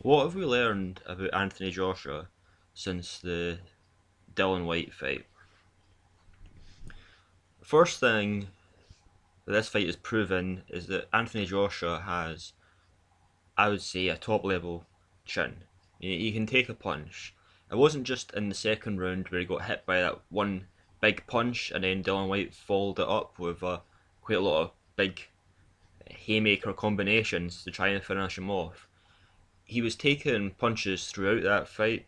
What have we learned about Anthony Joshua since the Dillian Whyte fight? First thing that this fight has proven is that Anthony Joshua has, I would say, a top level chin. He can take a punch. It wasn't just in the second round where he got hit by that one big punch and then Dillian Whyte followed it up with quite a lot of big haymaker combinations to try and finish him off. He was taking punches throughout that fight,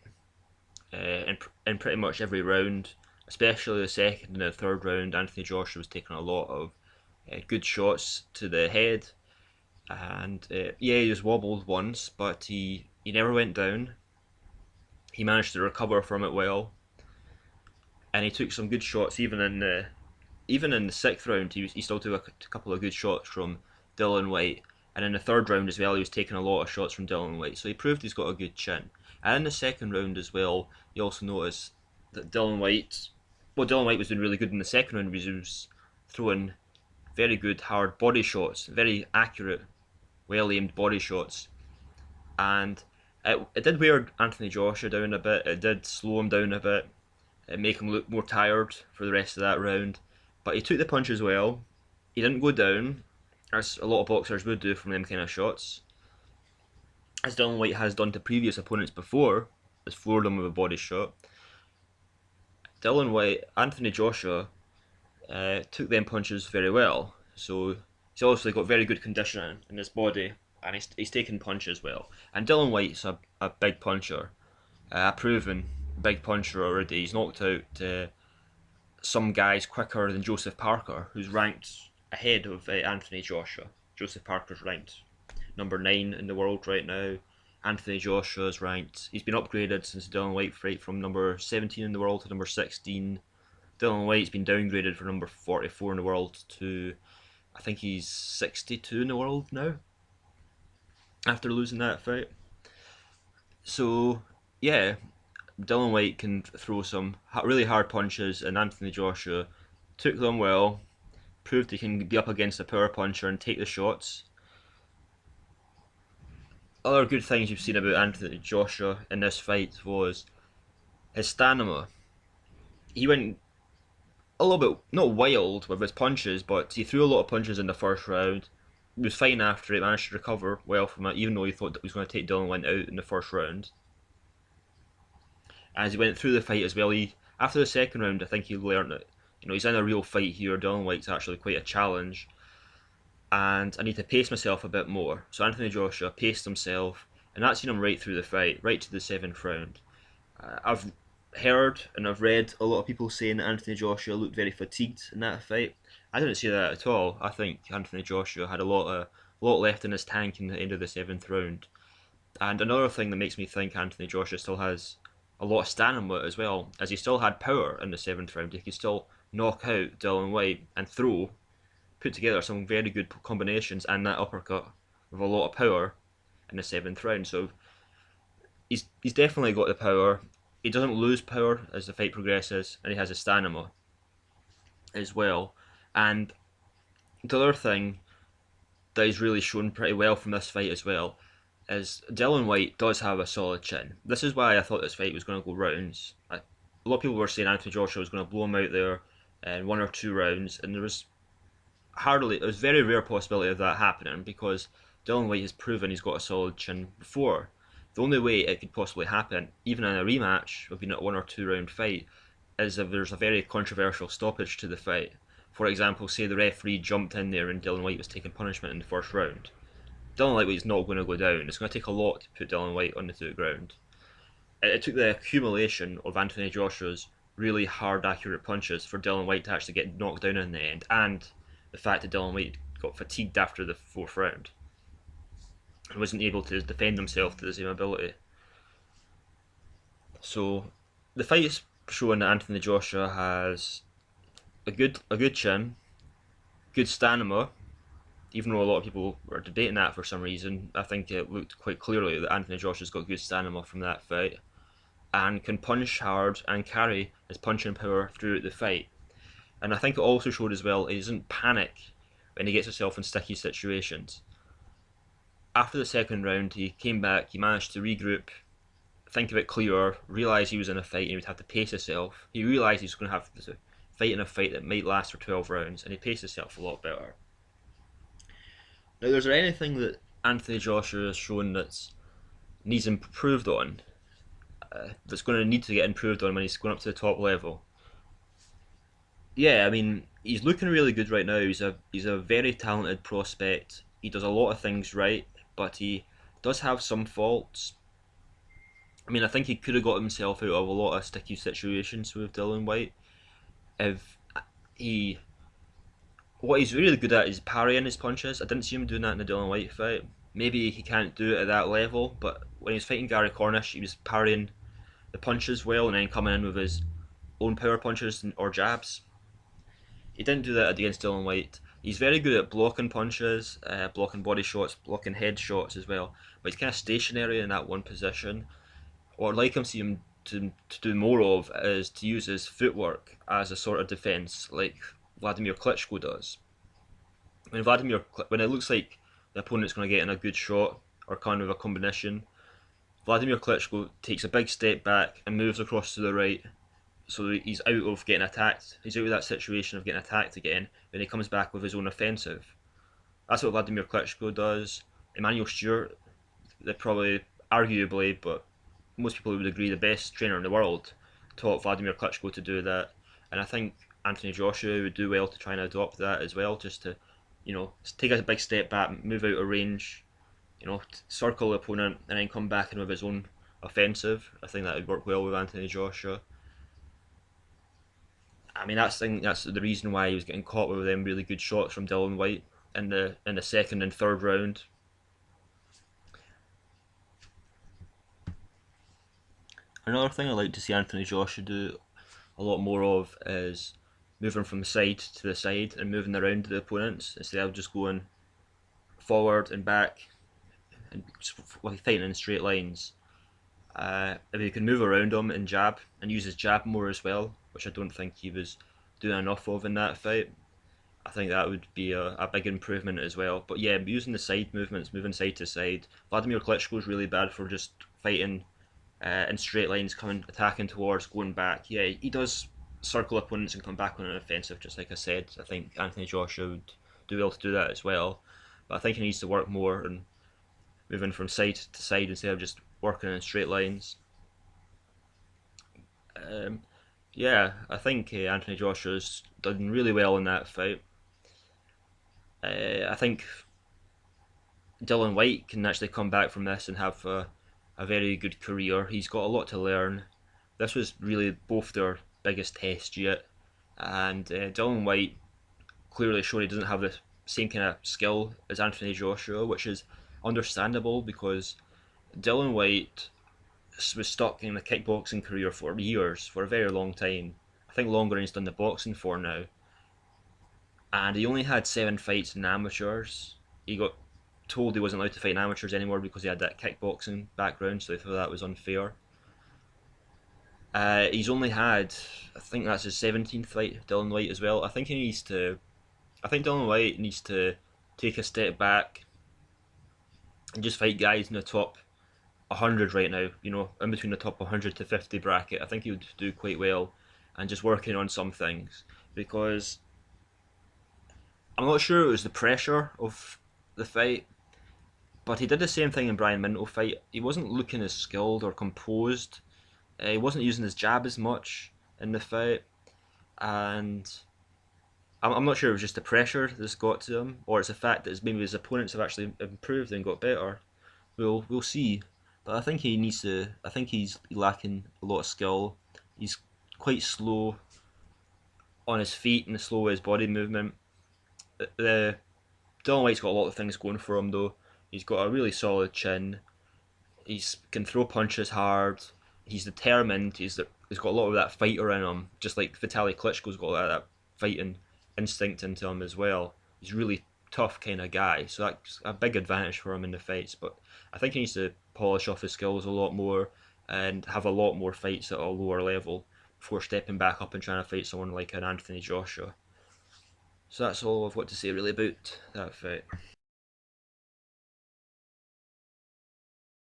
in pretty much every round, especially the second and the third round. Anthony Joshua was taking a lot of good shots to the head, and yeah, he was wobbled once, but he never went down. He managed to recover from it well, and he took some good shots even in the sixth round. He still took a couple of good shots from Dillian Whyte, and in the third round as well, he was taking a lot of shots from Dillian Whyte. So he proved he's got a good chin. And in the second round as well, you also noticed that Dillian Whyte was doing really good in the second round because he was throwing very good hard body shots, very accurate, well aimed body shots, and it did wear Anthony Joshua down a bit. It did slow him down a bit, make him look more tired for the rest of that round. But he took the punches well. He didn't go down, as a lot of boxers would do from them kind of shots, as Dillian Whyte has done to previous opponents before, has floored them with a body shot. Anthony Joshua took them punches very well, so he's obviously got very good conditioning in his body, and he's taking punches well. And Dillian Whyte's a big puncher, a proven big puncher already. He's knocked out some guys quicker than Joseph Parker, who's ranked ahead of Anthony Joshua. Joseph Parker's ranked number 9 in the world right now. Anthony Joshua's ranked, he's been upgraded since the Dillian Whyte fight from number 17 in the world to number 16. Dillian Whyte's been downgraded from number 44 in the world to, I think he's 62 in the world now, after losing that fight. So, yeah, Dillian Whyte can throw some really hard punches, and Anthony Joshua took them well, proved he can be up against a power puncher and take the shots. Other good things you've seen about Anthony Joshua in this fight was his stamina. He went a little bit, not wild with his punches, but he threw a lot of punches in the first round. He was fine after it, managed to recover well from it, even though he thought that he was going to take Dillian Whyte out in the first round. As he went through the fight as well, after the second round, I think he learned that he's in a real fight here. Dillian Whyte's actually quite a challenge, and I need to pace myself a bit more. So Anthony Joshua paced himself, and that's seen him right through the fight, right to the seventh round. I've heard and I've read a lot of people saying that Anthony Joshua looked very fatigued in that fight. I didn't see that at all. I think Anthony Joshua had a lot left in his tank in the end of the seventh round. And another thing that makes me think Anthony Joshua still has a lot of stamina as well, as he still had power in the seventh round. He could still knock out Dillian Whyte and put together some very good combinations and that uppercut with a lot of power in the seventh round. So he's definitely got the power. He doesn't lose power as the fight progresses, and he has a stamina as well. And the other thing that he's really shown pretty well from this fight as well is Dillian Whyte does have a solid chin. This is why I thought this fight was going to go rounds. A lot of people were saying Anthony Joshua was going to blow him out there in 1 or 2 rounds, and there was very rare possibility of that happening because Dillian Whyte has proven he's got a solid chin before. The only way it could possibly happen, even in a rematch of being a 1 or 2 round fight, is if there's a very controversial stoppage to the fight. For example, say the referee jumped in there and Dillian Whyte was taking punishment in the first round. Dillian Whyte is not going to go down. It's going to take a lot to put Dillian Whyte on the ground. It took the accumulation of Anthony Joshua's really hard, accurate punches for Dillian Whyte to actually get knocked down in the end, and the fact that Dillian Whyte got fatigued after the 4th round and wasn't able to defend himself to the same ability. So the fight is showing that Anthony Joshua has a good chin, good stamina. Even though a lot of people were debating that for some reason, I think it looked quite clearly that Anthony Joshua's got good stamina from that fight, and can punch hard and carry his punching power throughout the fight. And I think it also showed as well he doesn't panic when he gets himself in sticky situations. after the second round, he came back, he managed to regroup, think of it clearer, realise he was in a fight and he would have to pace himself. He realised he was going to have to fight in a fight that might last for 12 rounds, and he paced himself a lot better. Now, is there anything that Anthony Joshua has shown that needs improved on, that's going to need to get improved on when he's going up to the top level? Yeah, I mean, he's looking really good right now. He's a very talented prospect. He does a lot of things right, but he does have some faults. I mean, I think he could have got himself out of a lot of sticky situations with Dillian Whyte. If he, what he's really good at is parrying his punches. I didn't see him doing that in the Dillian Whyte fight. Maybe he can't do it at that level, but when he was fighting Gary Cornish, he was parrying the punches well and then coming in with his own power punches or jabs. He didn't do that against Dillian Whyte. He's very good at blocking punches, blocking body shots, blocking head shots as well. But he's kind of stationary in that one position. What I'd like him to see him to do more of is to use his footwork as a sort of defence, like Vladimir Klitschko does. When it looks like the opponent's going to get in a good shot or kind of a combination, Vladimir Klitschko takes a big step back and moves across to the right, so he's out of getting attacked. He's out of that situation of getting attacked again, and he comes back with his own offensive. That's what Vladimir Klitschko does. Emmanuel Stewart, they're probably, arguably, but most people would agree, the best trainer in the world, taught Vladimir Klitschko to do that. And I think Anthony Joshua would do well to try and adopt that as well, just to, take a big step back, move out of range, circle the opponent, and then come back in with his own offensive. I think that would work well with Anthony Joshua. I mean, that's the reason why he was getting caught with them really good shots from Dillian Whyte in the second and third round. Another thing I'd like to see Anthony Joshua do a lot more of is moving from side to the side and moving around the opponents instead of just going forward and back and fighting in straight lines. If he can move around him and jab and use his jab more as well, which I don't think he was doing enough of in that fight, I think that would be a big improvement as well. But yeah, using the side movements, moving side to side. Vladimir Klitschko is really bad for just fighting in straight lines, attacking towards, going back. Yeah, he does circle opponents and come back on an offensive, just like I said. I think Anthony Joshua would do well to do that as well. But I think he needs to work more and moving from side to side instead of just working in straight lines. Yeah, I think Anthony Joshua's done really well in that fight. I think Dillian Whyte can actually come back from this and have a very good career. He's got a lot to learn. This was really both their biggest test yet, and Dillian Whyte clearly showed he doesn't have the same kind of skill as Anthony Joshua, which is understandable because Dillian Whyte was stuck in the kickboxing career for years, for a very long time. I think longer than he's done the boxing for now. And he only had 7 fights in amateurs. He got told he wasn't allowed to fight in amateurs anymore because he had that kickboxing background, so they thought that was unfair. He's only had, I think that's his 17th fight, Dillian Whyte as well. I think Dillian Whyte needs to take a step back and just fight guys in the top 100 right now, in between the top 100 to 50 bracket. I think he would do quite well, and just working on some things, because I'm not sure it was the pressure of the fight, but he did the same thing in Brian Minto fight. He wasn't looking as skilled or composed. He wasn't using his jab as much in the fight, and I'm not sure it was just the pressure that's got to him, or it's the fact that maybe his opponents have actually improved and got better. We'll see. But I think he's lacking a lot of skill. He's quite slow on his feet and slow with his body movement. Dillian Whyte's got a lot of things going for him though. He's got a really solid chin. He can throw punches hard. He's determined. He's got a lot of that fighter in him, just like Vitaly Klitschko's got a lot of that fighting instinct into him as well. He's a really tough kind of guy, so that's a big advantage for him in the fights. But I think he needs to polish off his skills a lot more and have a lot more fights at a lower level before stepping back up and trying to fight someone like an Anthony Joshua. So that's all I've got to say really about that fight.